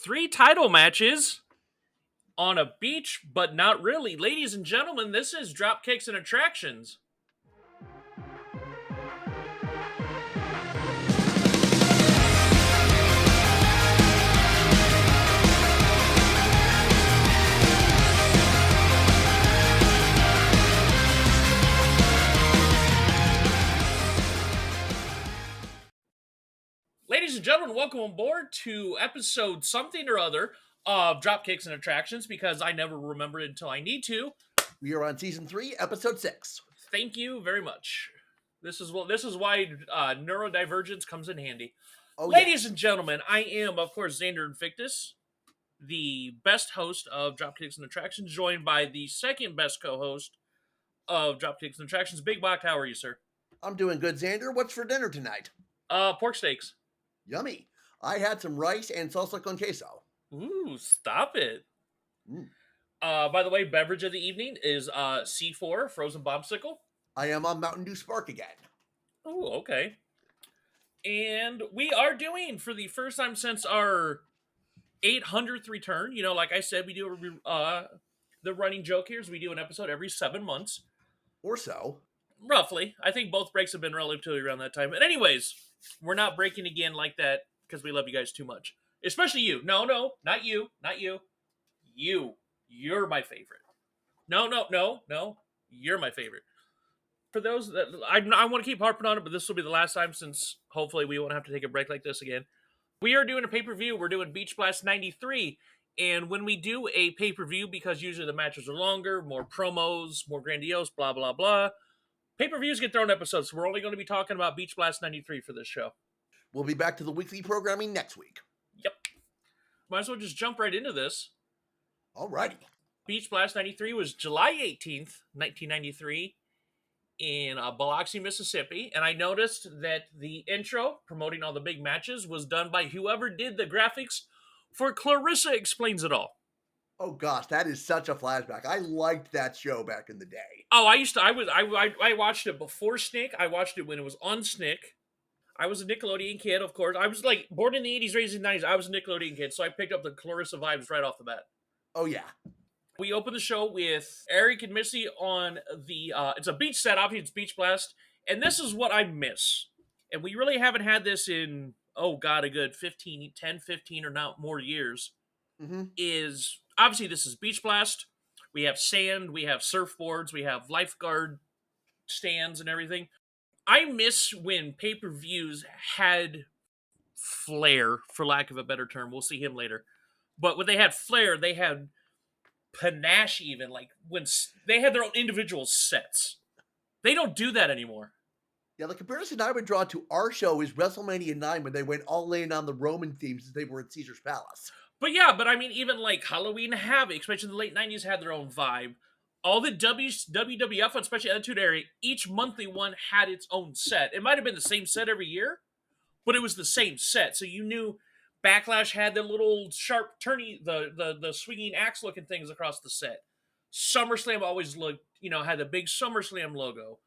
Three title matches on a beach, but not really. Ladies and gentlemen, this is Dropkicks and Attractions. Ladies and gentlemen, welcome on board to episode something or other of Dropkicks and Attractions, because I never remember it until I need to. We are on season 3, episode 6. Thank you very much. This is why neurodivergence comes in handy. Ladies and gentlemen, I am, of course, Xander Invictus, the best host of Dropkicks and Attractions, joined by the second best co-host of Dropkicks and Attractions, Big Bach. How are you, sir? I'm doing good, Xander. What's for dinner tonight? Pork steaks. Yummy. I had some rice and salsa con queso. Ooh, stop it. By the way, beverage of the evening is C4 frozen bombsicle. I am on Mountain Dew Spark again. Oh, okay. And we are doing, for the first time since our 800th return, like I said, we do the running joke here is we do an episode every 7 months. Or so. Roughly. I think both breaks have been relatively around that time. But anyways, we're not breaking again like that because we love you guys too much. Especially you. No, not you. Not you. You. You're my favorite. No. You're my favorite. For those that I want to keep harping on it, but this will be the last time, since hopefully we won't have to take a break like this again. We are doing a pay-per-view. We're doing Beach Blast 93. And when we do a pay-per-view, because usually the matches are longer, more promos, more grandiose, blah, blah, blah, pay-per-views get thrown episodes. So we're only going to be talking about Beach Blast 93 for this show. We'll be back to the weekly programming next week. Yep. Might as well just jump right into this. Alrighty. Beach Blast 93 was July 18th, 1993 in Biloxi, Mississippi. And I noticed that the intro promoting all the big matches was done by whoever did the graphics for Clarissa Explains It All. Oh gosh, that is such a flashback. I liked that show back in the day. Oh, I watched it before Snick. I watched it when it was on Snick. I was a Nickelodeon kid, of course. I was like born in the 80s, raised in the 90s. I was a Nickelodeon kid, so I picked up the Clarissa vibes right off the bat. Oh yeah. We open the show with Eric and Missy on the, it's a beach set, obviously it's Beach Blast, and this is what I miss. And we really haven't had this in, a good 10, 15 or not more years. Is, obviously this is Beach Blast. We have sand, we have surfboards, we have lifeguard stands and everything. I miss when pay-per-views had flair, for lack of a better term. We'll see him later. But when they had flair, they had panache even, like when they had their own individual sets. They don't do that anymore. Yeah, the comparison I would draw to our show is WrestleMania 9 when they went all in on the Roman themes as they were at Caesar's Palace. But I mean, even like Halloween Havoc, especially in the late 90s, had their own vibe. All the WWF, especially Attitude Era, each monthly one had its own set. It might have been the same set every year, but it was the same set. So you knew Backlash had the little sharp turny, the swinging axe looking things across the set. SummerSlam always looked, had the big SummerSlam logo.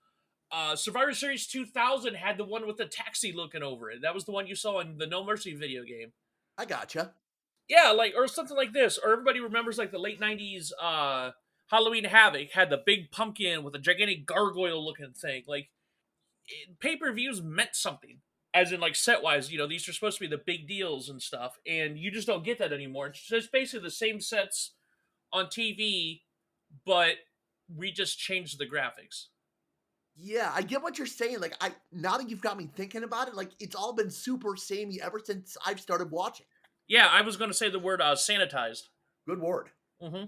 Survivor Series 2000 had the one with the taxi looking over it. That was the one you saw in the No Mercy video game. I gotcha. Yeah, or something like this. Or everybody remembers like the late 90s Halloween Havoc had the big pumpkin with a gigantic gargoyle looking thing. Like, pay-per-views meant something. As in, like, set-wise, these are supposed to be the big deals and stuff. And you just don't get that anymore. It's just basically the same sets on TV, but we just changed the graphics. Yeah, I get what you're saying. Like, now that you've got me thinking about it, like, it's all been super samey ever since I've started watching. Yeah, I was going to say the word sanitized. Good word. Mm-hmm.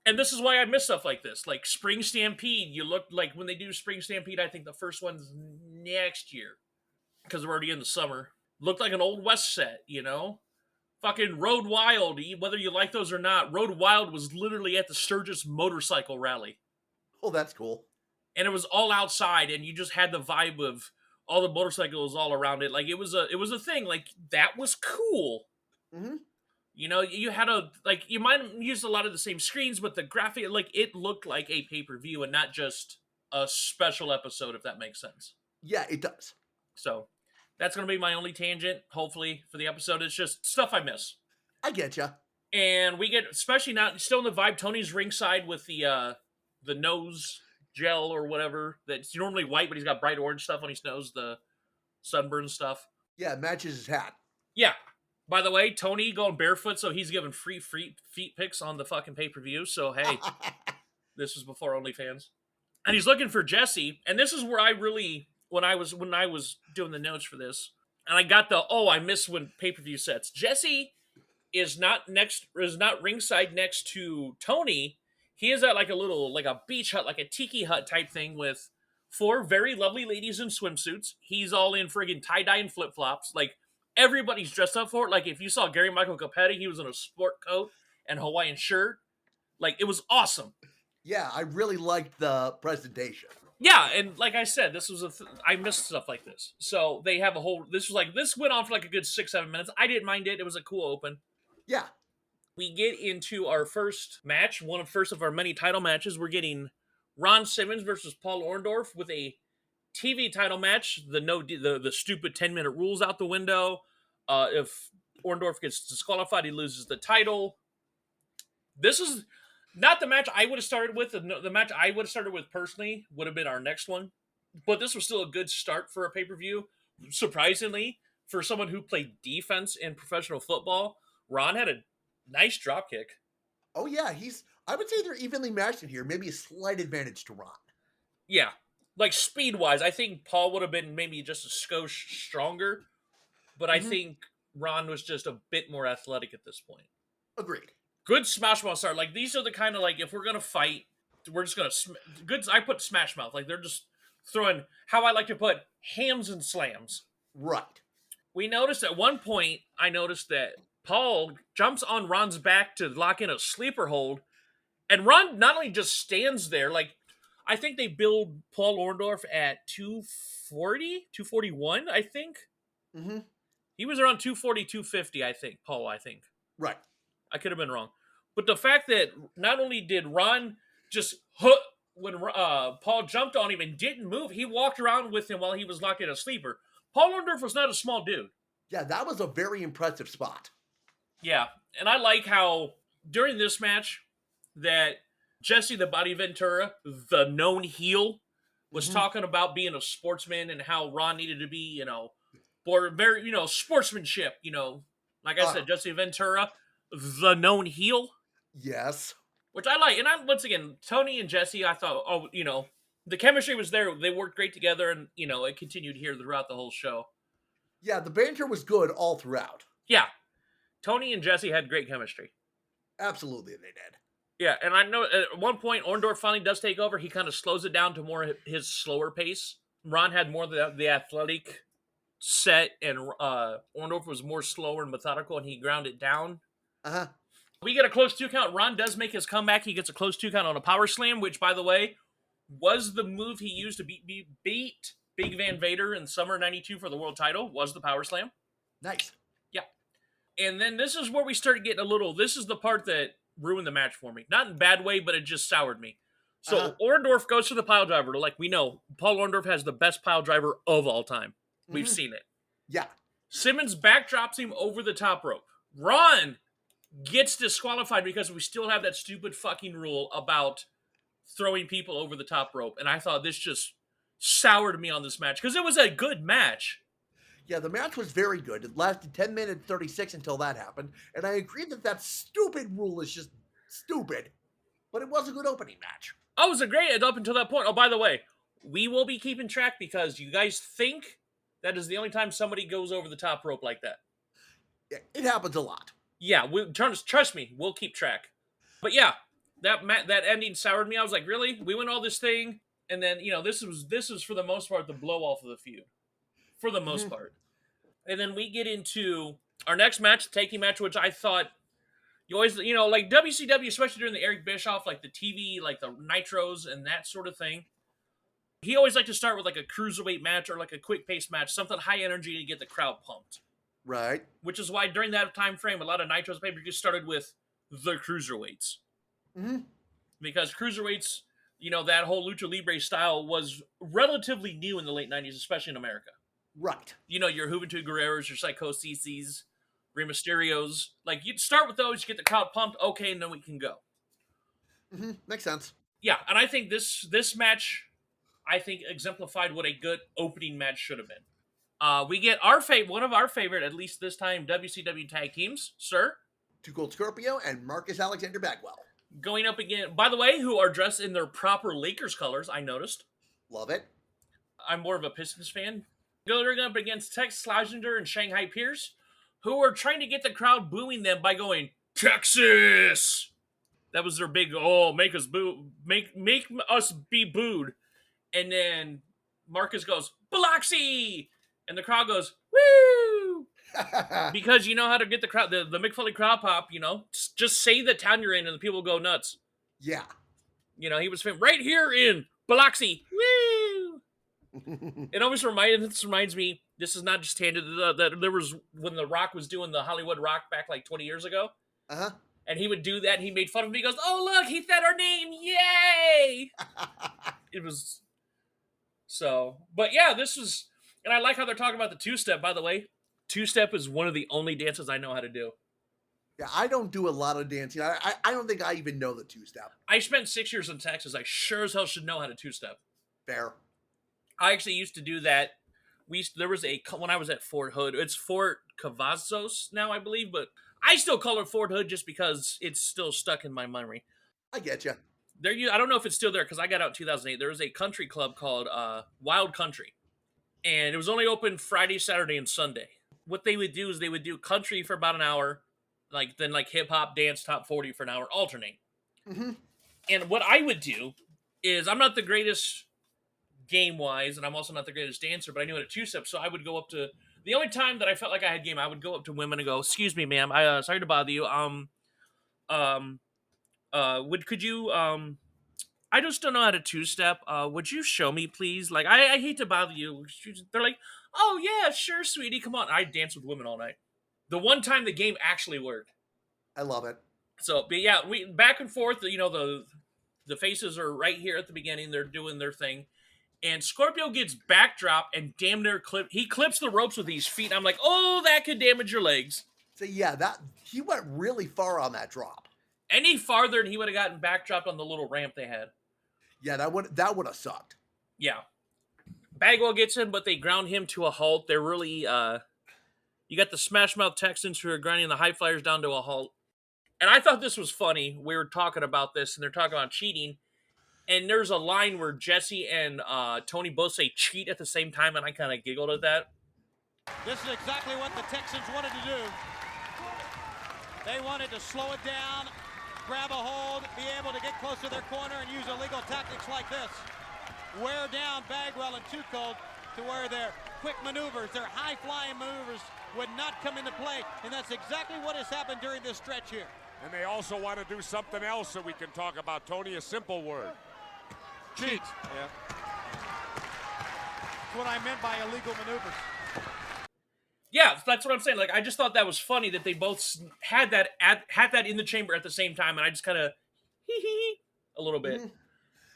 And this is why I miss stuff like this. Like Spring Stampede, you look like when they do Spring Stampede, I think the first one's next year, because we're already in the summer. Looked like an Old West set, Fucking Road Wild, whether you like those or not, Road Wild was literally at the Sturgis motorcycle rally. Oh, that's cool. And it was all outside, and you just had the vibe of all the motorcycles all around it. Like, it was a thing. Like, that was cool. Mm-hmm. You had you might have used a lot of the same screens, but the graphic, like, it looked like a pay-per-view and not just a special episode, if that makes sense. Yeah, it does. So, that's going to be my only tangent, hopefully, for the episode. It's just stuff I miss. I get you. And we get, especially not still in the vibe, Tony's ringside with the nose gel or whatever that's normally white, but he's got bright orange stuff on his nose, the sunburn stuff. Yeah, it matches his hat. Yeah. By the way, Tony going barefoot, so he's giving free feet pics on the fucking pay-per-view. So hey, this was before OnlyFans. And he's looking for Jesse, and this is where I really when I was doing the notes for this, and I got I miss when pay-per-view sets. Jesse is not ringside next to Tony. He is at like a little like a beach hut, like a tiki hut type thing with four very lovely ladies in swimsuits. He's all in friggin' tie-dye and flip-flops. Like everybody's dressed up for it. Like if you saw Gary Michael Capetti, he was in a sport coat and Hawaiian shirt. Like it was awesome. Yeah, I really liked the presentation. Yeah, and like I said, this was I missed stuff like this. So they have a whole. This went on for like a good 6-7 minutes. I didn't mind it. It was a cool open. Yeah. We get into our first match, first of our many title matches. We're getting Ron Simmons versus Paul Orndorff with a TV title match. The stupid 10-minute rules out the window. If Orndorff gets disqualified, he loses the title. This is not the match I would have started with. The match I would have started with personally would have been our next one. But this was still a good start for a pay-per-view. Surprisingly, for someone who played defense in professional football, Ron had a nice drop kick. Oh yeah, I would say they're evenly matched in here. Maybe a slight advantage to Ron. Yeah. Like speed-wise, I think Paul would have been maybe just a skosh stronger. But I think Ron was just a bit more athletic at this point. Agreed. Good smash mouth start. Like these are the kind of like if we're gonna fight, we're just gonna good. I put smash mouth. Like they're just throwing how I like to put hams and slams. Right. We noticed at one point. I noticed that Paul jumps on Ron's back to lock in a sleeper hold, and Ron not only just stands there. Like I think they build Paul Orndorff at 240, 241. I think he was around 240, 250. I think Paul. I think. Right. I could have been wrong. But the fact that not only did Ron just when Paul jumped on him and didn't move, he walked around with him while he was locked in a sleeper. Paul Orndorff was not a small dude. Yeah, that was a very impressive spot. Yeah, and I like how during this match that Jesse the Body Ventura, the known heel, was talking about being a sportsman and how Ron needed to be, very, sportsmanship, like I said, Jesse Ventura, the known heel. Yes. Which I like. And once again, Tony and Jesse, I thought, the chemistry was there. They worked great together, and, it continued here throughout the whole show. Yeah, the banter was good all throughout. Yeah. Tony and Jesse had great chemistry. Absolutely, they did. Yeah, and I know at one point, Orndorff finally does take over. He kind of slows it down to more his slower pace. Ron had more of the athletic set, and Orndorff was more slower and methodical, and he ground it down. Uh-huh. We get a close 2 count. Ron does make his comeback. He gets a close 2 count on a power slam, which, by the way, was the move he used to beat Big Van Vader in summer '92 for the world title, was the power slam. Nice. Yeah. And then this is where we started getting this is the part that ruined the match for me. Not in a bad way, but it just soured me. So Orndorff goes for the pile driver. Like we know, Paul Orndorff has the best pile driver of all time. We've seen it. Yeah. Simmons backdrops him over the top rope. Ron gets disqualified because we still have that stupid fucking rule about throwing people over the top rope. And I thought this just soured me on this match because it was a good match. Yeah, the match was very good. It lasted 10 minutes 36 until that happened. And I agree that stupid rule is just stupid. But it was a good opening match. Oh, it was a great up until that point. Oh, by the way, we will be keeping track because you guys think that is the only time somebody goes over the top rope like that. Yeah, it happens a lot. Yeah, trust me, we'll keep track. But yeah, that ending soured me. I was like, really? We went all this thing, and then this is for the most part the blow off of the feud, for the most part. And then we get into our next match, the tag team match, which I thought you always like WCW, especially during the Eric Bischoff, like the TV, like the Nitros and that sort of thing. He always liked to start with like a cruiserweight match or like a quick pace match, something high energy to get the crowd pumped. Right. Which is why during that time frame, a lot of Nitros pay-per-views started with the cruiserweights. Because cruiserweights, that whole Lucha Libre style was relatively new in the late 90s, especially in America. Right. Your Juventud Guerreros, your Psychoses, Rey Mysterio's. Like, you'd start with those, you get the crowd pumped, okay, and then we can go. Makes sense. Yeah, and I think this match, I think, exemplified what a good opening match should have been. We get one of our favorite, at least this time, WCW tag teams, sir. Two Gold Scorpio and Marcus Alexander Bagwell. Going up again, by the way, who are dressed in their proper Lakers colors, I noticed. Love it. I'm more of a Pistons fan. Going up against Tex Slazenger and Shanghai Pierce, who are trying to get the crowd booing them by going, Texas! That was their big, make us boo, make us be booed. And then Marcus goes, Biloxi! And the crowd goes, woo! Because you know how to get the crowd, the Mick Foley crowd pop, just say the town you're in and the people go nuts. Yeah. He was right here in Biloxi. Woo! It always reminds me, this is not just handed, that there was, when The Rock was doing the Hollywood Rock back like 20 years ago. Uh-huh. And he would do that, and he made fun of him. He goes, oh, look, he said our name. Yay! It was so. But yeah, this was, and I like how they're talking about the two-step, by the way. Two-step is one of the only dances I know how to do. Yeah, I don't do a lot of dancing. I don't think I even know the two-step. I spent 6 years in Texas. I sure as hell should know how to two-step. Fair. I actually used to do that. There was when I was at Fort Hood. It's Fort Cavazos now, I believe, but I still call it Fort Hood just because it's still stuck in my memory. I get you. I don't know if it's still there because I got out in 2008. There was a country club called Wild Country, and it was only open Friday, Saturday, and Sunday. What they would do is they would do country for about an hour, then hip hop, dance, top 40 for an hour, alternate. Mm-hmm. And what I would do is, I'm not the greatest game wise, and I'm also not the greatest dancer, but I knew how to two step, so I would go up to. The only time that I felt like I had game, I would go up to women and go, "Excuse me, ma'am. Sorry to bother you. Could you I just don't know how to two step. Would you show me, please? Like, I hate to bother you." They're like, "Oh yeah, sure, sweetie. Come on." I dance with women all night. The one time the game actually worked. I love it. So, but yeah, we back and forth. The faces are right here at the beginning. They're doing their thing. And Scorpio gets backdrop and damn near he clips the ropes with his feet. And I'm like, oh, that could damage your legs. So yeah, he went really far on that drop. Any farther and he would have gotten backdropped on the little ramp they had. Yeah, that would have sucked. Yeah. Bagwell gets him, but they ground him to a halt. They're really you got the Smash Mouth Texans who are grinding the High Flyers down to a halt. And I thought this was funny. We were talking about this and they're talking about cheating. And there's a line where Jesse and Tony both say cheat at the same time, and I kind of giggled at that. This is exactly what the Texans wanted to do. They wanted to slow it down, grab a hold, be able to get close to their corner, and use illegal tactics like this. Wear down Bagwell and Too Cold to where their quick maneuvers, their high-flying maneuvers would not come into play, and that's exactly what has happened during this stretch here. And they also want to do something else that we can talk about, Tony, a simple word. Cheat. Yeah. That's what I meant by illegal maneuvers. Yeah, that's what I'm saying. Like, I just thought that was funny that they both had that in the chamber at the same time, and I just kind of hee a little bit. Mm-hmm.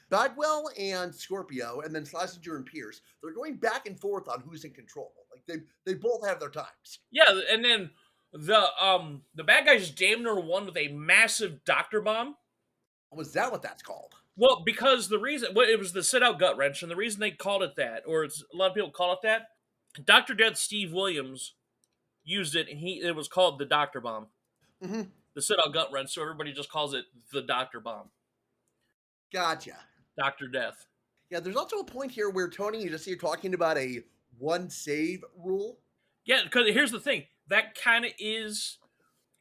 Bagwell and Scorpio, and then Slazenger and Pierce, they're going back and forth on who's in control. Like they both have their times. Yeah, and then the bad guys damn near won with a massive doctor bomb. Was that what that's called? Well, because it was the sit-out gut wrench, and the reason they called it that, or a lot of people call it that, Dr. Death Steve Williams used it, and it was called the Doctor Bomb. Mm-hmm. The sit-out gut wrench, so everybody just calls it the Doctor Bomb. Gotcha. Dr. Death. Yeah, there's also a point here where, Tony, you're talking about a one save rule. Yeah, because here's the thing. That kind of is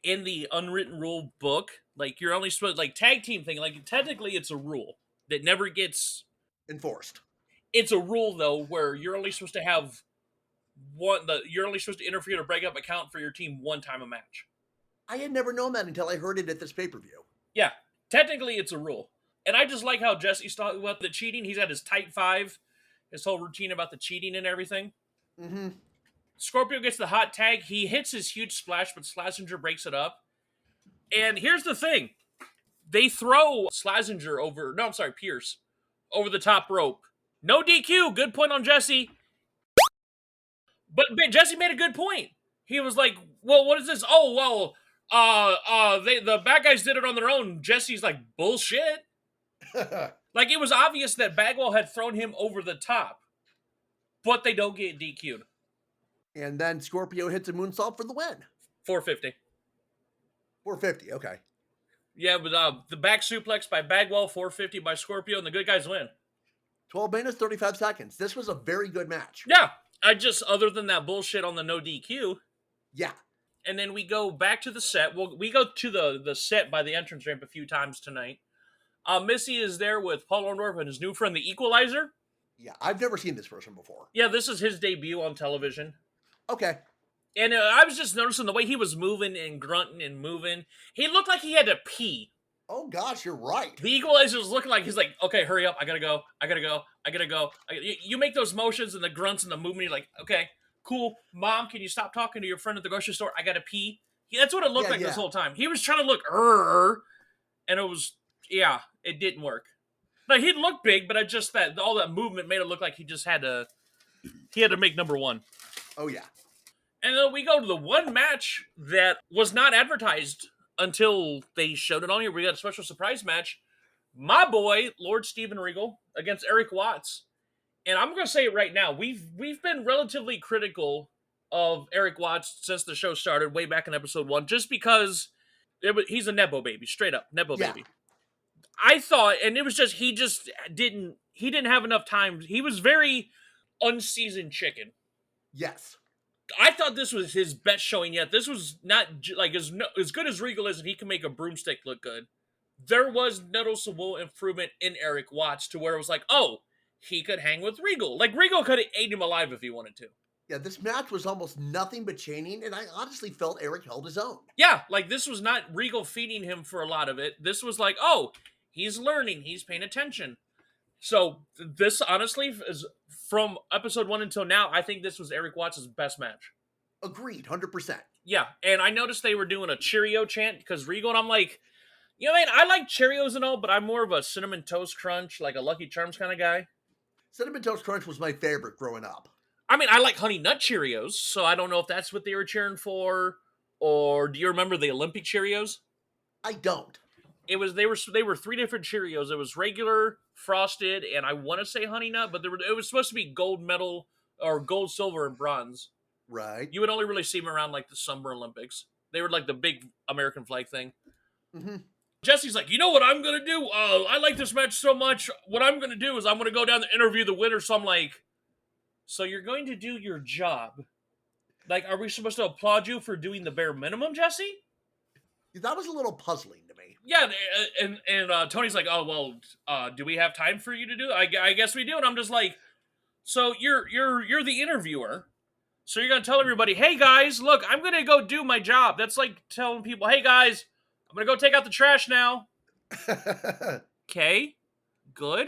in the unwritten rule book. Like, you're only supposed, like, tag team thing, like, technically it's a rule that never gets enforced. It's a rule, though, where you're only supposed to have you're only supposed to interfere to break up a count for your team one time a match. I had never known that until I heard it at this pay-per-view. Yeah, technically it's a rule. And I just like how Jesse's talking about the cheating. He's had his tight five, his whole routine about the cheating and everything. Mm-hmm. Scorpio gets the hot tag. He hits his huge splash, but Slazenger breaks it up. And here's the thing. They throw Pierce over the top rope. No DQ. Good point on Jesse. But Jesse made a good point. he was like, well, what is this? Oh, well, the bad guys did it on their own. Jesse's like, bullshit. Like, it was obvious that Bagwell had thrown him over the top, but they don't get DQ'd. And then Scorpio hits a moonsault for the win. 450. 450, okay. Yeah, but the back suplex by Bagwell, 450 by Scorpio, and the good guys win. 12 minutes, 35 seconds. This was a very good match. Yeah, other than that bullshit on the no DQ. Yeah. And then we go back to the set. Well, we go to the set by the entrance ramp a few times tonight. Missy is there with Paul Orndorff and his new friend, the Equalizer. Yeah, I've never seen this person before. Yeah, this is his debut on television. Okay. And I was just noticing the way he was moving and grunting and moving. He looked like he had to pee. Oh, gosh, you're right. The Equalizer was looking like he's like, okay, hurry up. I gotta go. You make those motions and the grunts and the movement. You're like, okay, cool. Mom, can you stop talking to your friend at the grocery store? I gotta pee. That's what it looked like this whole time. He was trying to look, and it didn't work. Like, he looked big, but all that movement made it look like he just had to make number one. Oh, yeah. And then we go to the one match that was not advertised until they showed it on here. We got a special surprise match. My boy, Lord Steven Regal, against Eric Watts. And I'm going to say it right now. We've been relatively critical of Eric Watts since the show started, way back in episode 1, just because he's a Nebo baby, straight up Nebo baby. I thought, and it was just he didn't have enough time. He was very unseasoned chicken. Yes. I thought this was his best showing yet. This was not like as good as Regal is, and he can make a broomstick look good. There was noticeable improvement in Eric Watts to where it was like, oh, he could hang with Regal. Like, Regal could have ate him alive if he wanted to. Yeah, this match was almost nothing but chaining, and I honestly felt Eric held his own. Yeah, like, this was not Regal feeding him for a lot of it. This was like, oh, he's learning, he's paying attention. So, this, honestly, is from episode 1 until now, I think this was Eric Watts' best match. Agreed, 100%. Yeah, and I noticed they were doing a Cheerio chant because Regal, and I'm like, you know, man, I like Cheerios and all, but I'm more of a Cinnamon Toast Crunch, like a Lucky Charms kind of guy. Cinnamon Toast Crunch was my favorite growing up. I mean, I like Honey Nut Cheerios, so I don't know if that's what they were cheering for, or do you remember the Olympic Cheerios? I don't. They were 3 different Cheerios. It was regular, frosted, and I want to say Honey Nut, but it was supposed to be gold medal or gold, silver, and bronze. Right. You would only really see them around like the Summer Olympics. They were like the big American flag thing. Mm-hmm. Jesse's like, you know what I'm going to do? I like this match so much. What I'm going to do is I'm going to go down and interview the winner. So I'm like, so you're going to do your job? Like, are we supposed to applaud you for doing the bare minimum, Jesse? That was a little puzzling to me. Yeah, and Tony's like, oh, well, do we have time for you to do it? I guess we do. And I'm just like, so you're the interviewer. So you're going to tell everybody, hey, guys, look, I'm going to go do my job. That's like telling people, hey, guys, I'm going to go take out the trash now. Okay, good.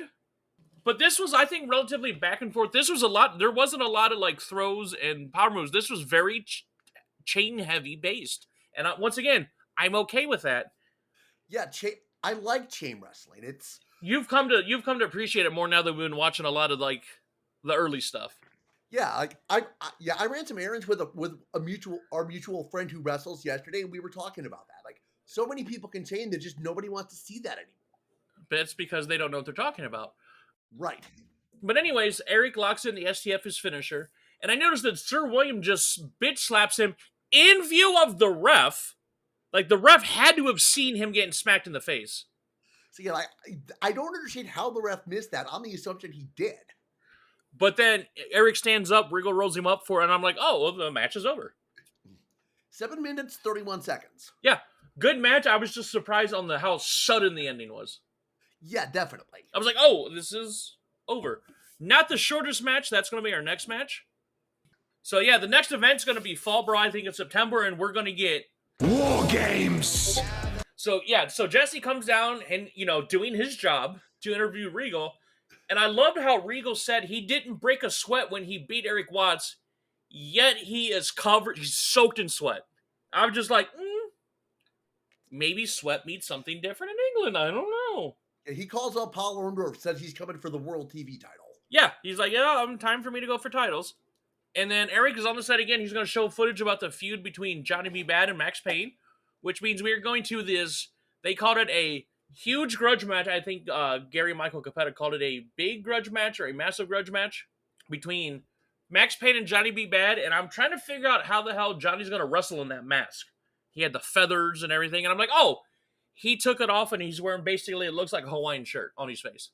But this was, I think, relatively back and forth. This was a lot. There wasn't a lot of, like, throws and power moves. This was very chain-heavy based. And once again, I'm okay with that. Yeah, I like chain wrestling. You've come to appreciate it more now that we've been watching a lot of, like, the early stuff. Yeah, I ran some errands with our mutual friend who wrestles yesterday, and we were talking about that. Like, so many people can chain that just nobody wants to see that anymore. But it's because they don't know what they're talking about. Right. But anyways, Eric locks in the STF his finisher, and I noticed that Sir William just bitch slaps him in view of the ref. Like, the ref had to have seen him getting smacked in the face. So yeah, I don't understand how the ref missed that on the assumption he did. But then Eric stands up, Regal rolls him up for it, and I'm like, oh, well, the match is over. 7 minutes, 31 seconds. Yeah, good match. I was just surprised on how sudden the ending was. Yeah, definitely. I was like, oh, this is over. Not the shortest match. That's going to be our next match. So, yeah, the next event's going to be Fall Brawl, I think, in September, and we're going to get War Games. So, yeah, so Jesse comes down and, doing his job to interview Regal. And I loved how Regal said he didn't break a sweat when he beat Eric Watts, yet he's soaked in sweat. I was just like, maybe sweat means something different in England. I don't know. He calls up Paul Orndorff, says he's coming for the World TV title. Yeah, he's like, yeah, time for me to go for titles. And then Eric is on the side again. He's going to show footage about the feud between Johnny B. Bad and Max Payne, which means we are going to this. They called it a huge grudge match. I think Gary Michael Capetta called it a big grudge match or a massive grudge match between Max Payne and Johnny B. Bad. And I'm trying to figure out how the hell Johnny's going to wrestle in that mask. He had the feathers and everything. And I'm like, oh, he took it off and he's wearing basically, it looks like a Hawaiian shirt on his face.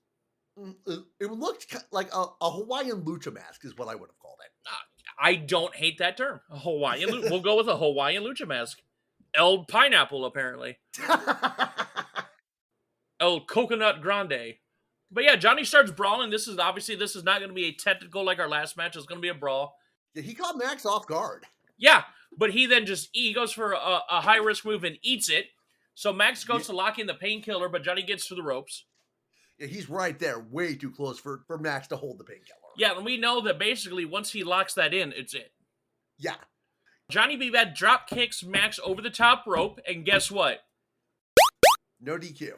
It looked like a Hawaiian lucha mask is what I would have called it. I don't hate that term. A Hawaiian. We'll go with a Hawaiian lucha mask. El Pineapple, apparently. El Coconut Grande. But yeah, Johnny starts brawling. This is not going to be a technical like our last match. It's going to be a brawl. Yeah, he caught Max off guard. Yeah, but he then he goes for a high risk move and eats it. So Max goes to lock in the painkiller, but Johnny gets through the ropes. Yeah, he's right there, way too close for Max to hold the painkiller. Yeah, and we know that basically once he locks that in, it's it. Yeah. Johnny B. Bad drop kicks Max over the top rope, and guess what? No DQ.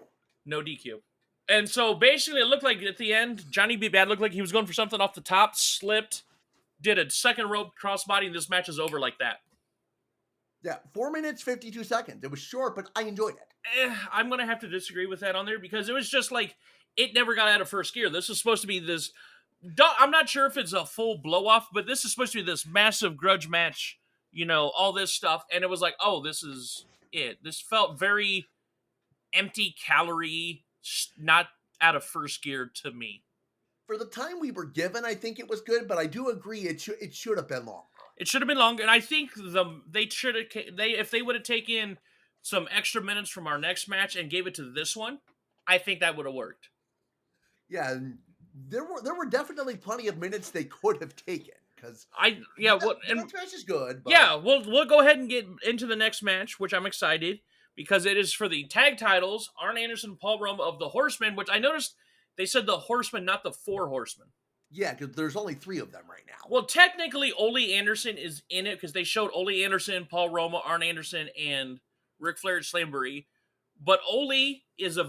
No DQ. And so basically it looked like at the end, Johnny B. Bad looked like he was going for something off the top, slipped, did a second rope crossbody, and this match is over like that. Yeah, 4 minutes, 52 seconds. It was short, but I enjoyed it. I'm going to have to disagree with that on there because it was just like, it never got out of first gear. This is supposed to be this, I'm not sure if it's a full blow-off, but this is supposed to be this massive grudge match, you know, all this stuff. And it was like, oh, this is it. This felt very empty calorie, not out of first gear to me. For the time we were given, I think it was good, but I do agree it should have been longer. It should have been longer, and I think if they would have taken some extra minutes from our next match and gave it to this one, I think that would have worked. Yeah, there were definitely plenty of minutes they could have taken because the next match is good. But... Yeah, we'll go ahead and get into the next match, which I'm excited because it is for the tag titles. Arn Anderson, Paul Roma of the Horsemen, which I noticed they said the Horsemen, not the Four Horsemen. Yeah, because there's only 3 of them right now. Well, technically, Ole Anderson is in it because they showed Ole Anderson, Paul Roma, Arn Anderson, and Ric Flair at Slamboree. But Ole is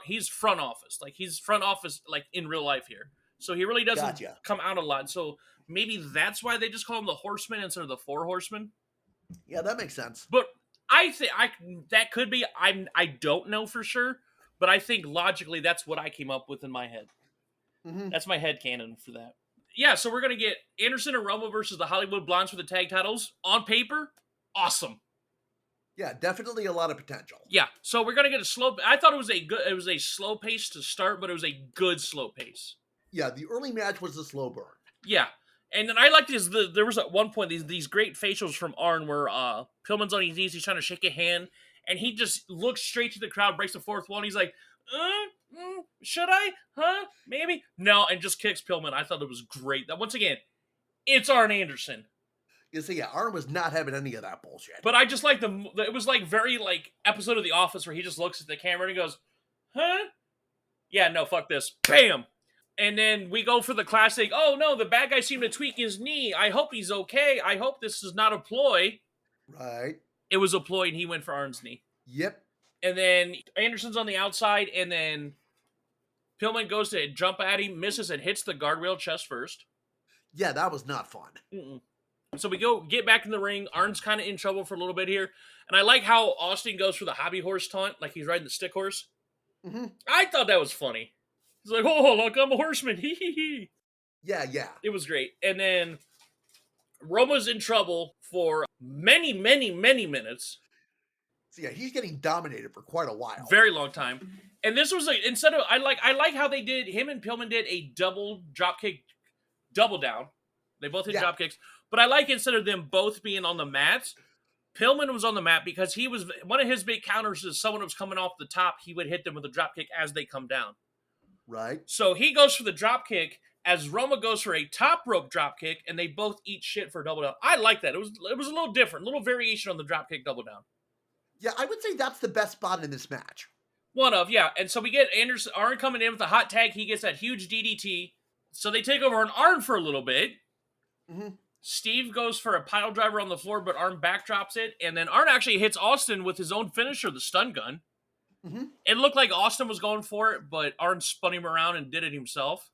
he's front office. Like, he's front office, like, in real life here. So he really doesn't come out a lot. So maybe that's why they just call him the Horsemen instead of the Four Horsemen. Yeah, that makes sense. But I think that could be, I don't know for sure, but I think logically that's what I came up with in my head. Mm-hmm. That's my headcanon for that. Yeah, so we're going to get Anderson and Roma versus the Hollywood Blondes for the tag titles. On paper, awesome. Yeah, definitely a lot of potential. Yeah, so we're going to get a slow... I thought it was a slow pace to start, but it was a good slow pace. Yeah, the early match was a slow burn. Yeah, and then I like there was at one point these great facials from Arn where Pillman's on his knees, he's trying to shake a hand, and he just looks straight to the crowd, breaks the fourth wall, and he's like, should I? Huh? Maybe? No, and just kicks Pillman. I thought it was great. That once again, it's Arn Anderson. You see, yeah, Arn was not having any of that bullshit. But I just like it was like very like episode of The Office where he just looks at the camera and he goes, huh? Yeah, no, fuck this. Bam! And then we go for the classic, oh no, the bad guy seemed to tweak his knee. I hope he's okay. I hope this is not a ploy. Right. It was a ploy and he went for Arn's knee. Yep. And then Anderson's on the outside and then Pillman goes to jump at him, misses, and hits the guardrail chest first. Yeah, that was not fun. Mm-mm. So we get back in the ring. Arn's kind of in trouble for a little bit here. And I like how Austin goes for the hobby horse taunt, like he's riding the stick horse. Mm-hmm. I thought that was funny. He's like, oh, look, I'm a horseman. Hee hee hee. Yeah. It was great. And then Roma's in trouble for many, many, many minutes. So yeah, he's getting dominated for quite a while. Very long time. And this was I like how they did, him and Pillman did a double dropkick, double down. They both hit drop kicks. But I like instead of them both being on the mats, Pillman was on the mat because he was, one of his big counters is someone was coming off the top, he would hit them with a drop kick as they come down. Right. So he goes for the drop kick as Roma goes for a top rope drop kick, and they both eat shit for a double down. I like that. It was a little different, a little variation on the drop kick double down. Yeah, I would say that's the best spot in this match. And so we get Arn coming in with a hot tag. He gets that huge DDT. So they take over on Arn for a little bit. Mm-hmm. Steve goes for a pile driver on the floor, but Arn backdrops it. And then Arn actually hits Austin with his own finisher, the stun gun. Mm-hmm. It looked like Austin was going for it, but Arn spun him around and did it himself.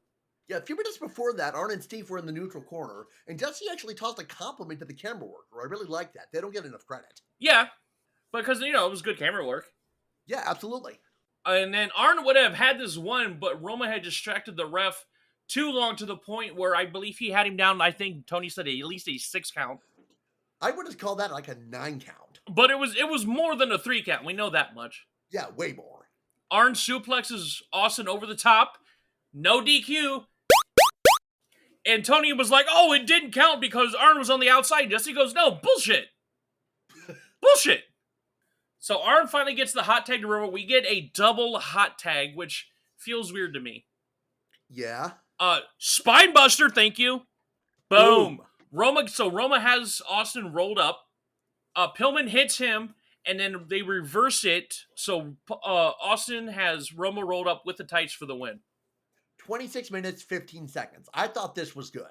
Yeah, a few minutes before that, Arn and Steve were in the neutral corner, and Jesse actually tossed a compliment to the camera worker. I really like that. They don't get enough credit. Yeah, because it was good camera work. Yeah, absolutely. And then Arn would have had this one, but Roma had distracted the ref too long to the point where I believe he had him down. I think Tony said at least a 6 count. I would have called that like a 9 count. But it was more than a 3 count. We know that much. Yeah, way more. Arn suplexes Austin over the top. No DQ. And Tony was like, oh, it didn't count because Arn was on the outside. Jesse goes, no, bullshit. Bullshit. So Arn finally gets the hot tag to Roma. We get a double hot tag, which feels weird to me. Yeah. Spine buster, thank you. Boom. Boom. Roma has Austin rolled up. Pillman hits him, and then they reverse it. So Austin has Roma rolled up with the tights for the win. 26 minutes, 15 seconds. I thought this was good.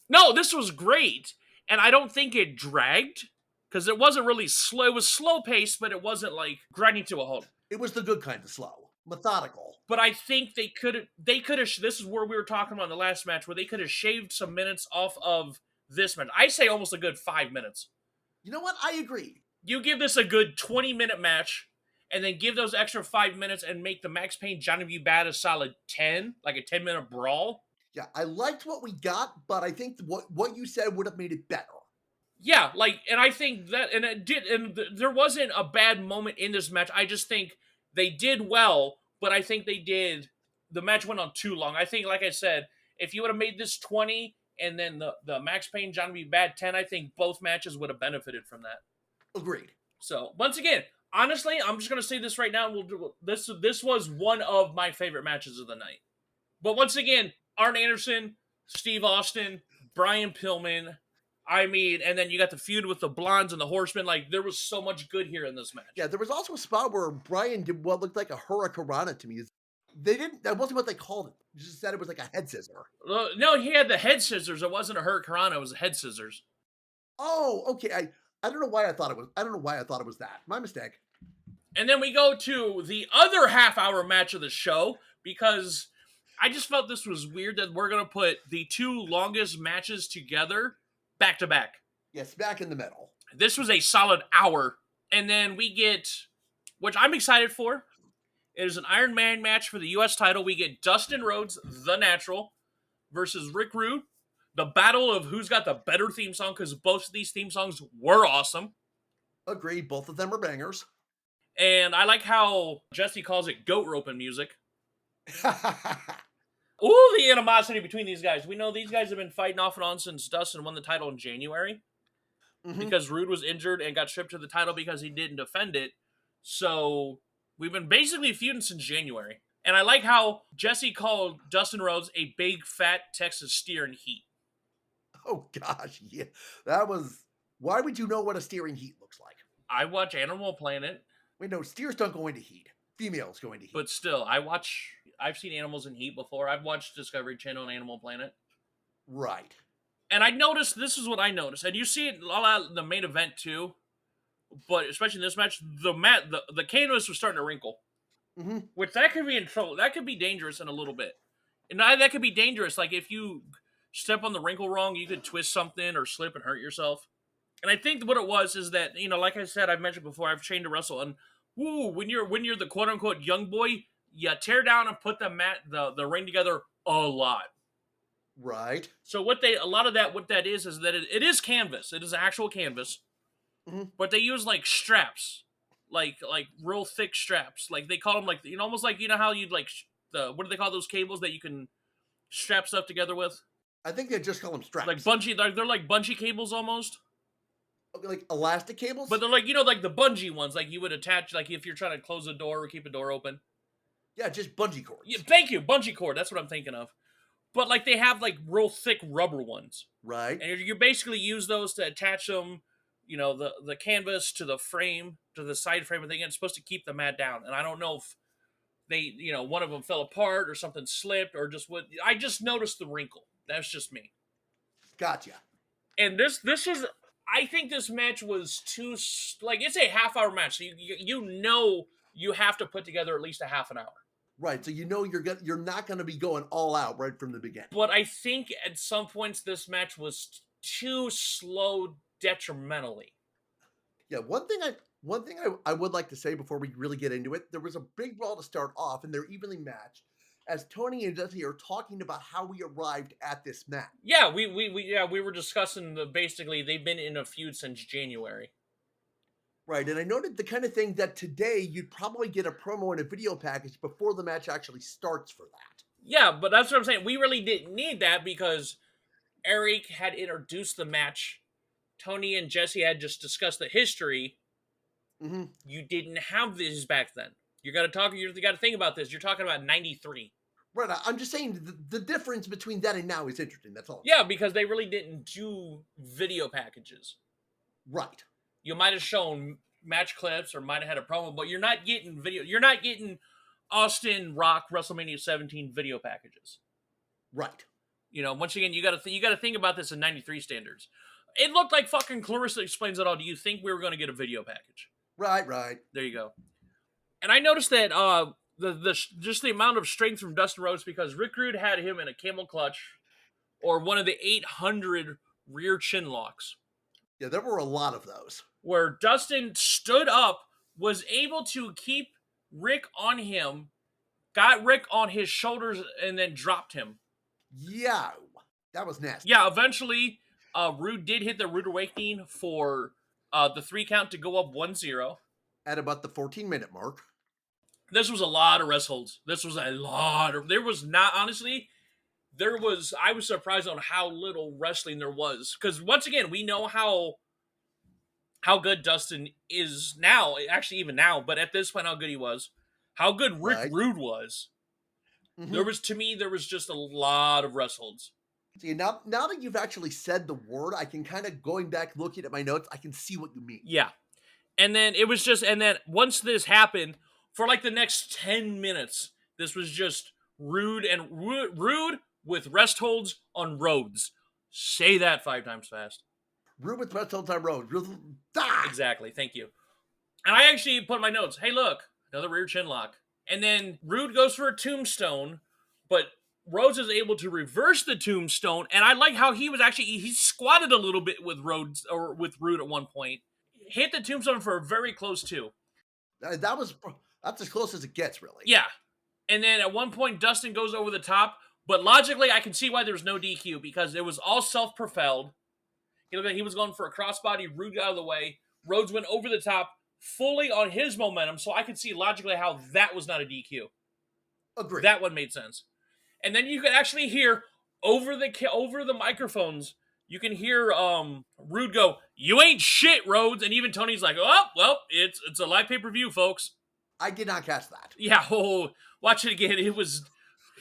No, this was great. And I don't think it dragged, because it wasn't really slow. It was slow paced, but it wasn't like grinding to a halt. It was the good kind of slow. Methodical. But I think they could have, this is where we were talking about in the last match, where they could have shaved some minutes off of this match. I say almost a good 5 minutes. You know what? I agree. You give this a good 20-minute match, and then give those extra 5 minutes and make the Max Payne Johnny B. Bad a solid 10, like a 10-minute brawl. Yeah, I liked what we got, but I think what you said would have made it better. Yeah, and I think that, and it did, and there wasn't a bad moment in this match. I just think they did well, but I think the match went on too long. I think, like I said, if you would have made this 20 and then the Max Payne Johnny B. Bad 10, I think both matches would have benefited from that. Agreed. So, once again, honestly, I'm just going to say this right now. This was one of my favorite matches of the night. But once again, Arn Anderson, Steve Austin, Brian Pillman, and then you got the feud with the Blondes and the Horsemen. Like, there was so much good here in this match. Yeah, there was also a spot where Brian did what looked like a hurricanrana to me. That wasn't what they called it. They just said it was like a head scissor. No, he had the head scissors. It wasn't a hurricanrana, it was a head scissors. Oh, okay. I don't know why I thought it was that. My mistake. And then we go to the other half-hour match of the show, because I just felt this was weird that we're going to put the two longest matches together back to back. Yes, back in the middle. This was a solid hour. And then we get, which I'm excited for, it is an Iron Man match for the U.S. title. We get Dustin Rhodes, The Natural, versus Rick Rude. The battle of who's got the better theme song, because both of these theme songs were awesome. Agreed. Both of them are bangers. And I like how Jesse calls it goat roping music. Ooh, the animosity between these guys. We know these guys have been fighting off and on since Dustin won the title in January. Mm-hmm. Because Rude was injured and got stripped of the title because he didn't defend it. So we've been basically feuding since January. And I like how Jesse called Dustin Rhodes a big, fat Texas steer in heat. Oh, gosh, yeah. That was... Why would you know what a steer in heat looks like? I watch Animal Planet. Wait, no, steers don't go into heat. Females go into heat. But still, I've seen animals in heat before. I've watched Discovery Channel and Animal Planet. Right. And I noticed, this is what I noticed, and you see it a lot in the main event too, but especially in this match, the canvas was starting to wrinkle. Mm-hmm. Which that could be in trouble. That could be dangerous in a little bit. And that could be dangerous. Like, if you step on the wrinkle wrong, you could twist something or slip and hurt yourself. And I think what it was is that, like I said, I've mentioned before, I've trained to wrestle, and when you're the quote unquote young boy, you tear down and put the ring together a lot. Right. So what that is that it is canvas. It is actual canvas. Mm-hmm. But they use like straps, like real thick straps. Like they call them like, almost like, how you'd like what do they call those cables that you can strap stuff together with? I think they just call them straps. Like bungee, they're like bungee cables almost. Like elastic cables? But they're like, like the bungee ones, like you would attach, like if you're trying to close a door or keep a door open. Yeah, just bungee cords. Yeah, thank you, bungee cord. That's what I'm thinking of. But like they have like real thick rubber ones. Right. And you basically use those to attach them, the canvas to the frame, to the side frame, and it's supposed to keep the mat down. And I don't know if they, one of them fell apart or something slipped or just what. I just noticed the wrinkle. That's just me. Gotcha. And this is, I think this match was too, like, it's a half-hour match. So you have to put together at least a half an hour. Right, so you know you're not gonna be going all out right from the beginning. But I think at some points this match was too slow detrimentally. Yeah, one thing I would like to say before we really get into it, there was a big brawl to start off, and they're evenly matched. As Tony and Dusty are talking about how we arrived at this match. Yeah, we were discussing basically they've been in a feud since January. Right, and I noted the kind of thing that today you'd probably get a promo and a video package before the match actually starts for that. Yeah, but that's what I'm saying. We really didn't need that because Eric had introduced the match. Tony and Jesse had just discussed the history. Mm-hmm. You didn't have this back then. You got to think about this. You're talking about 93. Right, I'm just saying the difference between that and now is interesting, that's all. Yeah, because they really didn't do video packages. Right. You might have shown match clips or might have had a promo, but you're not getting video. You're not getting Austin Rock WrestleMania 17 video packages. Right. You know, once again, you got to think about this in 93 standards. It looked like fucking Clarissa Explains It All. Do you think we were going to get a video package? Right. There you go. And I noticed that just the amount of strength from Dustin Rhodes, because Rick Rude had him in a camel clutch or one of the 800 rear chin locks. Yeah, there were a lot of those. Where Dustin stood up, was able to keep Rick on him, got Rick on his shoulders, and then dropped him. Yeah, that was nasty. Yeah, eventually, Rude did hit the Rude Awakening for the 3 count to go up 1-0. At about the 14-minute mark. This was a lot of rest holds. There was not, honestly, I was surprised on how little wrestling there was. Because once again, we know how good Dustin is now, actually even now, but at this point how good he was. How good Rick Rude was. Mm-hmm. There was just a lot of rest holds. See, now that you've actually said the word, I can kind of, going back looking at my notes, I can see what you mean. Yeah. And then once this happened, for like the next 10 minutes, this was just Rude with rest holds on Rhodes. Say that 5 times fast. Rude with rest holds on Rhodes. Exactly. Thank you. And I actually put in my notes, hey, look, another rear chin lock. And then Rude goes for a tombstone, but Rhodes is able to reverse the tombstone. And I like how he squatted a little bit with Rhodes or with Rude at one point. Hit the tombstone for a very close 2. That's as close as it gets, really. Yeah. And then at one point, Dustin goes over the top. But logically, I can see why there was no DQ, because it was all self-propelled. He looked like he was going for a crossbody. Rude got out of the way. Rhodes went over the top fully on his momentum, so I could see logically how that was not a DQ. Agreed. That one made sense. And then you could actually hear over the microphones, you can hear Rude go, "You ain't shit, Rhodes." And even Tony's like, "Oh, well, it's a live pay-per-view, folks." I did not catch that. Yeah, watch it again. It was...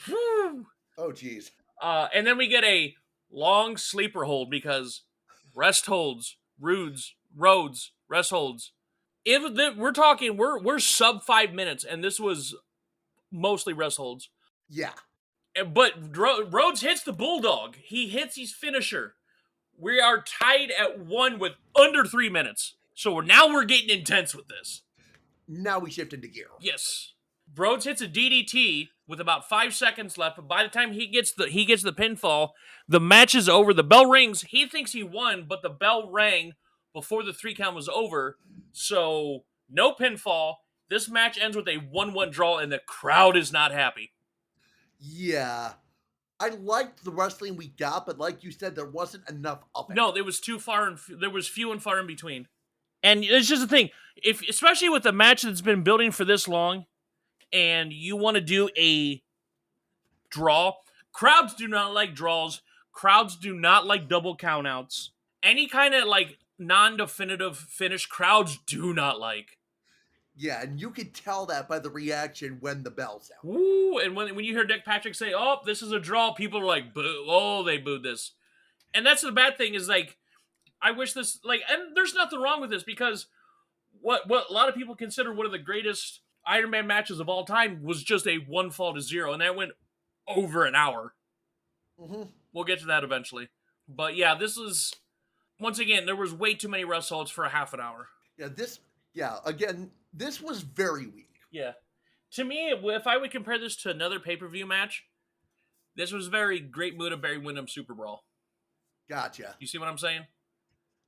Whew. Oh, geez. And then we get a long sleeper hold because rest holds, Rhodes, rest holds. We're sub 5 minutes, and this was mostly rest holds. Yeah. But Rhodes hits the Bulldog. He hits his finisher. We are tied at 1 with under 3 minutes. So now we're getting intense with this. Now we shift into gear. Yes. Rhodes hits a DDT with about 5 seconds left, but by the time he gets the pinfall, the match is over. The bell rings. He thinks he won, but the bell rang before the 3 count was over. So no pinfall. This match ends with a 1-1 draw, and the crowd is not happy. Yeah. I liked the wrestling we got, but like you said, there wasn't enough of it. No, there was there was few and far in between. And it's just the thing, especially with a match that's been building for this long, and you want to do a draw, crowds do not like draws. Crowds do not like double countouts. Any kind of like non-definitive finish, crowds do not like. Yeah, and you could tell that by the reaction when the bell sounded. Woo! And when you hear Dick Patrick say, "Oh, this is a draw," people are like, "Boo!" Oh, they booed this. And that's the bad thing is like, I wish this and there's nothing wrong with this because what a lot of people consider one of the greatest Iron Man matches of all time was just a 1 fall to 0, and that went over an hour. Mm-hmm. We'll get to that eventually. But yeah, this is, once again, there was way too many rest holds for a half an hour. Yeah, again, this was very weak. Yeah. To me, if I would compare this to another pay-per-view match, this was very Great Muta Barry Windham Super Brawl. Gotcha. You see what I'm saying?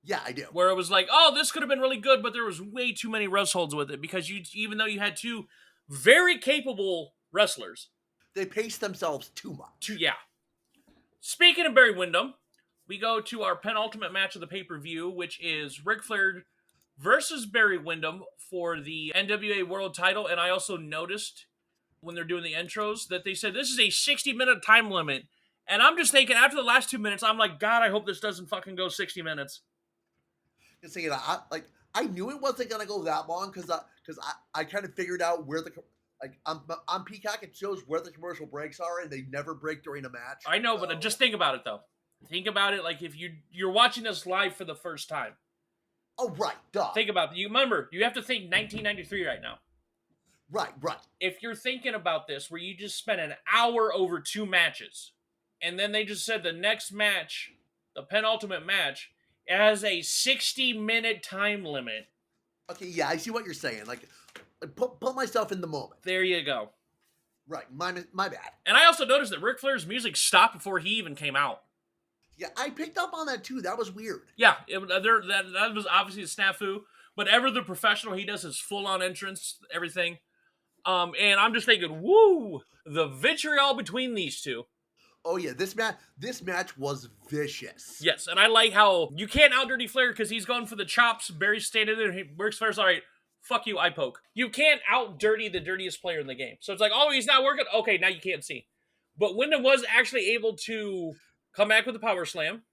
Yeah, I do. Where it was like, oh, this could have been really good, but there was way too many rest holds with it because even though you had two very capable wrestlers. They pace themselves too much. Yeah. Speaking of Barry Windham, we go to our penultimate match of the pay-per-view, which is Ric Flair versus Barry Windham for the NWA World title. And I also noticed when they're doing the intros that they said this is a 60-minute time limit. And I'm just thinking, after the last 2 minutes, I'm like, God, I hope this doesn't fucking go 60 minutes. Just thinking, I knew it wasn't gonna go that long because I kind of figured out where the on Peacock it shows where the commercial breaks are and they never break during a match. I know, but just think about it though. Think about it like if you're watching this live for the first time. Oh right, duh. Think about it. You remember, you have to think 1993 right now. Right. If you're thinking about this, where you just spent an hour over 2 matches, and then they just said the next match, the penultimate match, it has a 60-minute time limit. Okay, yeah, I see what you're saying. Like, put myself in the moment. There you go. Right, my bad. And I also noticed that Ric Flair's music stopped before he even came out. Yeah, I picked up on that too. That was weird. Yeah, that was obviously a snafu. But ever the professional, he does his full-on entrance, everything. And I'm just thinking, woo, the vitriol between these two. Oh yeah, this match was vicious. Yes, and I like how you can't out-dirty Flair because he's going for the chops. Barry's standing there, and Ric Flair's all right. Fuck you, I poke. You can't out-dirty the dirtiest player in the game. So it's like, oh, he's not working? Okay, now you can't see. But Wyndham was actually able to come back with a power slam.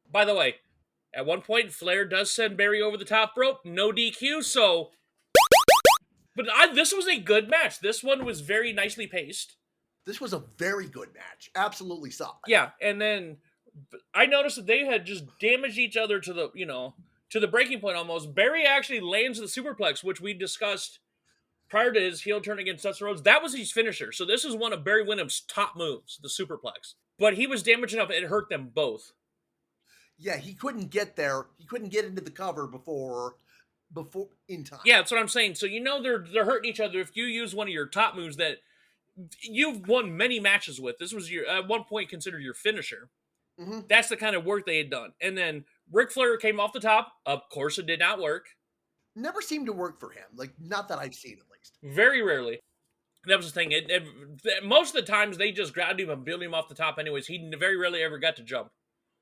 By the way, at one point, Flair does send Barry over the top rope. No DQ, so... But this was a good match. This one was very nicely paced. This was a very good match. Absolutely solid. Yeah, and then I noticed that they had just damaged each other to the, to the breaking point almost. Barry actually lands the superplex, which we discussed prior to his heel turn against Dustin Rhodes. That was his finisher. So this is one of Barry Windham's top moves, the superplex. But he was damaged enough, it hurt them both. Yeah, he couldn't get there. He couldn't get into the cover before in time. Yeah, that's what I'm saying. So they're hurting each other if you use one of your top moves that you've won many matches with. This was at one point considered your finisher. Mm-hmm. That's the kind of work they had done. And then Ric Flair came off the top. Of course, it did not work. Never seemed to work for him. Like, not that I've seen, at least. Very rarely. That was the thing. Most of the times, they just grabbed him and built him off the top anyways. He very rarely ever got to jump.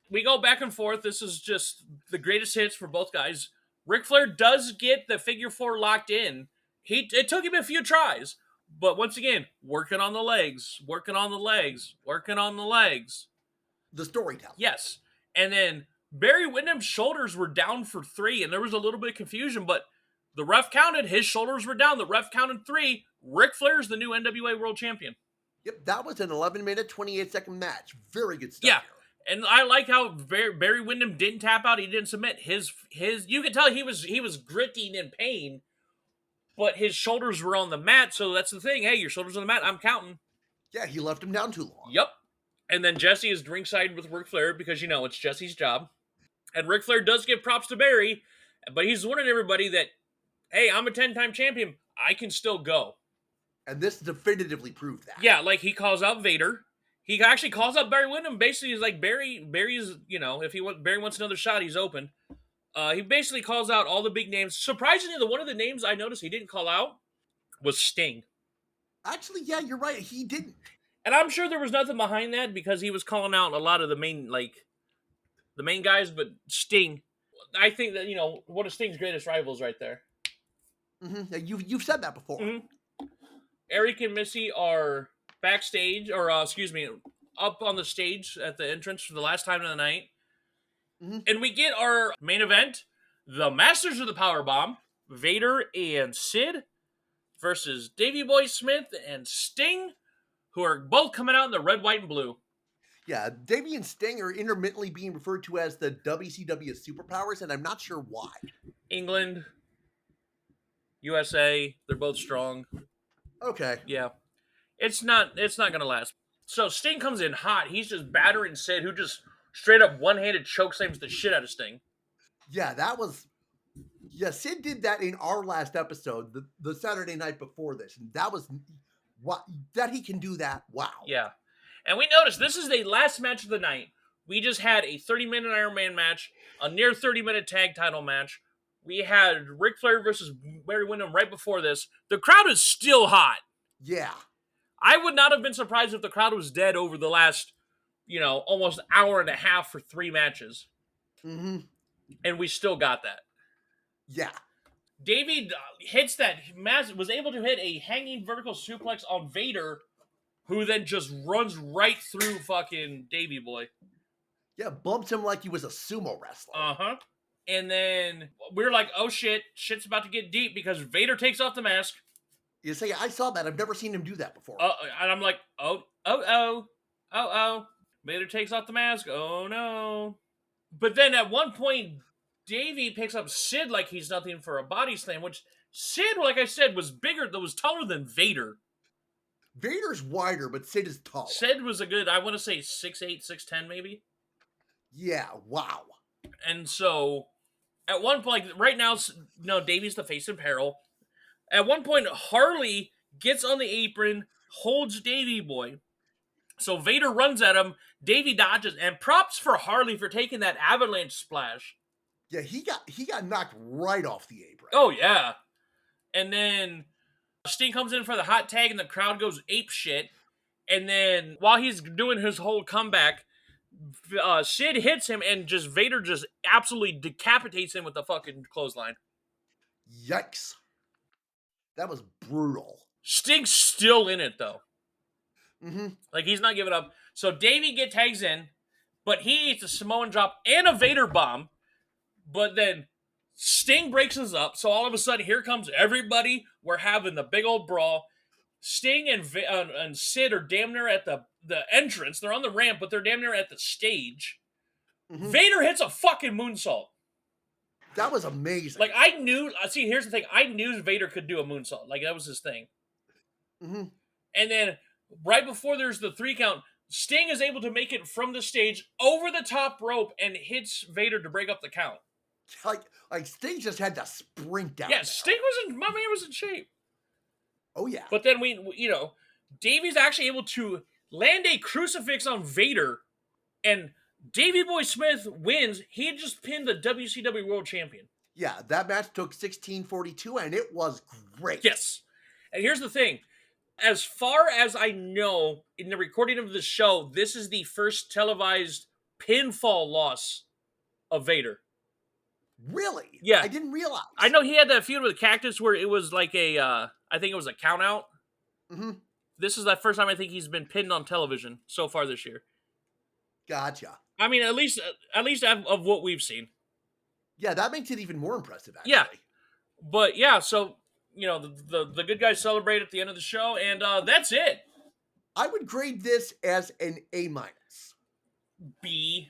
We go back and forth. This is just the greatest hits for both guys. Ric Flair does get the figure 4 locked in. It took him a few tries. But once again, working on the legs. The storytelling. Yes. And then Barry Windham's shoulders were down for 3, and there was a little bit of confusion, but the ref counted. His shoulders were down. The ref counted 3. Ric Flair's the new NWA World Champion. Yep, that was an 11-minute, 28-second match. Very good stuff. Yeah. Here. And I like how Barry Windham didn't tap out. He didn't submit. His you could tell he was gritting in pain, but his shoulders were on the mat. So that's the thing. Hey, your shoulders on the mat. I'm counting. Yeah, he left him down too long. Yep. And then Jesse is ringside with Ric Flair because, it's Jesse's job. And Ric Flair does give props to Barry, but he's warning everybody that, hey, I'm a 10-time champion. I can still go. And this definitively proved that. Yeah, like he calls out Vader. He actually calls out Barry Windham. Basically, he's like, Barry's, if Barry wants another shot, he's open. He basically calls out all the big names. Surprisingly, one of the names I noticed he didn't call out was Sting. Actually, yeah, you're right. He didn't. And I'm sure there was nothing behind that because he was calling out a lot of the main guys, but Sting, I think that, one of Sting's greatest rivals right there. Mm-hmm. You've said that before. Mm-hmm. Eric and Missy are backstage, or up on the stage at the entrance for the last time of the night. Mm-hmm. And we get our main event, the Masters of the Powerbomb, Vader and Sid versus Davey Boy Smith and Sting, who are both coming out in the red, white, and blue. Yeah, Davey and Sting are intermittently being referred to as the WCW superpowers, and I'm not sure why. England, USA, they're both strong. Okay. Yeah. It's not going to last. So Sting comes in hot. He's just battering Sid, who just straight up one-handed chokeslams the shit out of Sting. Yeah, that was... Yeah, Sid did that in our last episode, the Saturday night before this, and that was what that he can do that. Wow. Yeah. And we noticed this is the last match of the night. We just had a 30-minute Iron Man match, a near 30-minute tag title match. We had Ric Flair versus Barry Windham right before this. The crowd is still hot. Yeah. I would not have been surprised if the crowd was dead over the last, almost hour and a half for 3 matches. Mm-hmm. And we still got that. Yeah. Davey hits that, was able to hit a hanging vertical suplex on Vader, who then just runs right through fucking Davey Boy. Yeah, bumps him like he was a sumo wrestler. Uh-huh. And then we're like, oh shit, shit's about to get deep because Vader takes off the mask. You say, I saw that. I've never seen him do that before. And I'm like, oh. Vader takes off the mask. Oh no. But then at one point, Davey picks up Sid like he's nothing for a body slam, which Sid, like I said, was taller than Vader. Vader's wider, but Sid is taller. Sid was a good, I want to say 6'8", 6'10", maybe. Yeah, wow. And so, at one point, right now, no, Davey's the face in peril. At one point, Harley gets on the apron, holds Davey Boy. So Vader runs at him, Davey dodges, and props for Harley for taking that avalanche splash. Yeah, he got knocked right off the apron. Oh, yeah. And then Sting comes in for the hot tag, and the crowd goes ape shit. And then, while he's doing his whole comeback, Sid hits him, and Vader just absolutely decapitates him with the fucking clothesline. Yikes. That was brutal. Sting's still in it, though. Mm-hmm. Like, he's not giving up. So Davey tags in, but he eats a Samoan drop and a Vader bomb. But then Sting breaks us up, so all of a sudden, here comes everybody. We're having the big old brawl. Sting and Sid are damn near at the entrance. They're on the ramp, but they're damn near at the stage. Mm-hmm. Vader hits a fucking moonsault. That was amazing. Like, I knew... See, here's the thing. I knew Vader could do a moonsault. Like, that was his thing. Mm-hmm. And then, right before there's the 3 count, Sting is able to make it from the stage over the top rope and hits Vader to break up the count. Like Sting just had to sprint down. Yeah, Sting my man was in shape. Oh, yeah. But then Davey's actually able to land a crucifix on Vader, and Davey Boy Smith wins. He just pinned the WCW World Champion. Yeah, that match took 16:42, and it was great. Yes. And here's the thing. As far as I know, in the recording of the show, this is the first televised pinfall loss of Vader. Really? Yeah. I didn't realize. I know he had that feud with Cactus where it was like I think it was a count out. Mm-hmm. This is the first time I think he's been pinned on television so far this year. Gotcha. I mean, at least of what we've seen. Yeah, that makes it even more impressive, actually. Yeah. But yeah, so, the good guys celebrate at the end of the show, and that's it. I would grade this as an A-. B.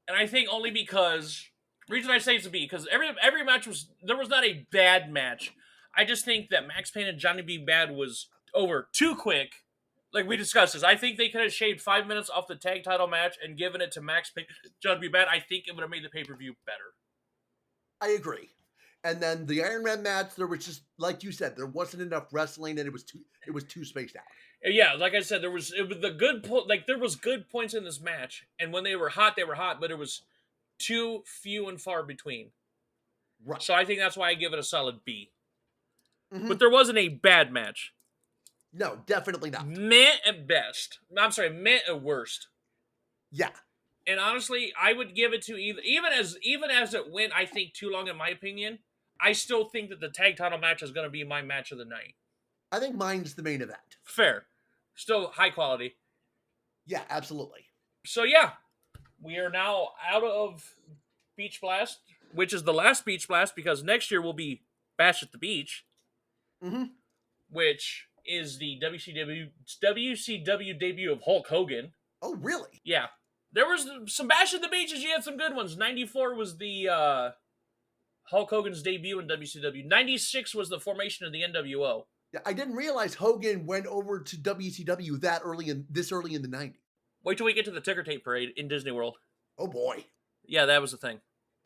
And I think only because... The reason I say it's a B, because every match there was not a bad match. I just think that Max Payne and Johnny B. Bad was over too quick. Like we discussed this. I think they could have shaved 5 minutes off the tag title match and given it to Max Payne and Johnny B. Bad. I think it would have made the pay-per-view better. I agree. And then the Iron Man match, there was just, like you said, there wasn't enough wrestling and it was too spaced out. Yeah, like I said, there was good points in this match. And when they were hot, but it was too few and far between. Right. So I think that's why I give it a solid B. Mm-hmm. But there wasn't a bad match. No, definitely not. Meh at best. I'm sorry, meh at worst. Yeah. And honestly, I would give it to even as it went, I think, too long in my opinion, I still think that the tag title match is going to be my match of the night. I think mine's the main event. Fair. Still high quality. Yeah, absolutely. So yeah. We are now out of Beach Blast, which is the last Beach Blast because next year will be Bash at the Beach, which is the WCW debut of Hulk Hogan. Oh, really? Yeah. There was some Bash at the Beaches. You had some good ones. 94 was the Hulk Hogan's debut in WCW. 96 was the formation of the NWO. Yeah, I didn't realize Hogan went over to WCW this early in the 90s. Wait till we get to the ticker tape parade in Disney World. Oh, boy. Yeah, that was the thing.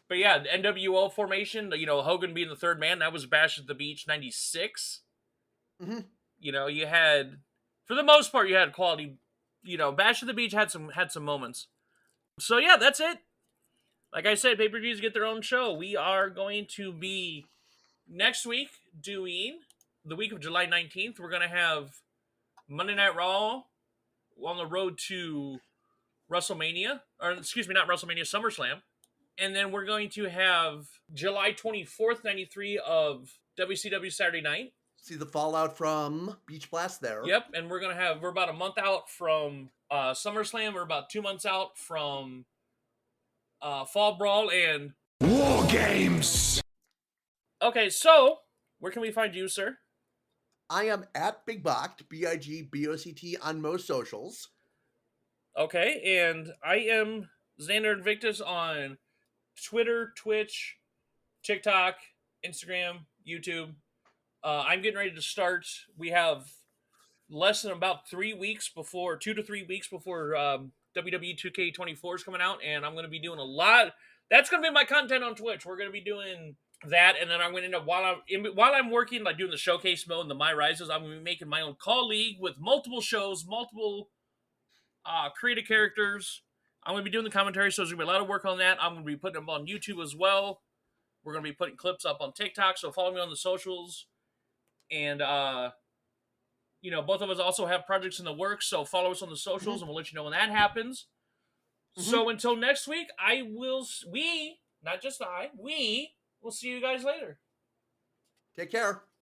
But yeah, the NWO formation, Hogan being the third man, that was Bash at the Beach 96. Hmm. You had, for the most part, you had quality. Bash at the Beach had some moments. So yeah, that's it. Like I said, pay-per-views get their own show. We are going to be next week doing the week of July 19th. We're going to have Monday Night Raw on the road to WrestleMania, or excuse me, not WrestleMania, SummerSlam. And then we're going to have July 24th, 93 of WCW Saturday Night. See the fallout from Beach Blast there. Yep, and we're about a month out from SummerSlam. We're about 2 months out from Fall Brawl and War Games. Okay, so where can we find you, sir? I am at Big Boct, BIGBOCT on most socials. Okay, and I am Xander Invictus on Twitter, Twitch, TikTok, Instagram, YouTube. I'm getting ready to start. We have less than about 2 to 3 weeks before WWE 2K24 is coming out, and I'm going to be doing a lot. That's going to be my content on Twitch. We're going to be doing that, and then I'm going to end up while I'm working, like doing the showcase mode and the My Rises. I'm going to be making my own call league with multiple shows, multiple creative characters. I'm going to be doing the commentary, so there's going to be a lot of work on that. I'm going to be putting them on YouTube as well. We're going to be putting clips up on TikTok, so follow me on the socials. And, both of us also have projects in the works, so follow us on the socials, and we'll let you know when that happens. So until next week, we will see you guys later. Take care.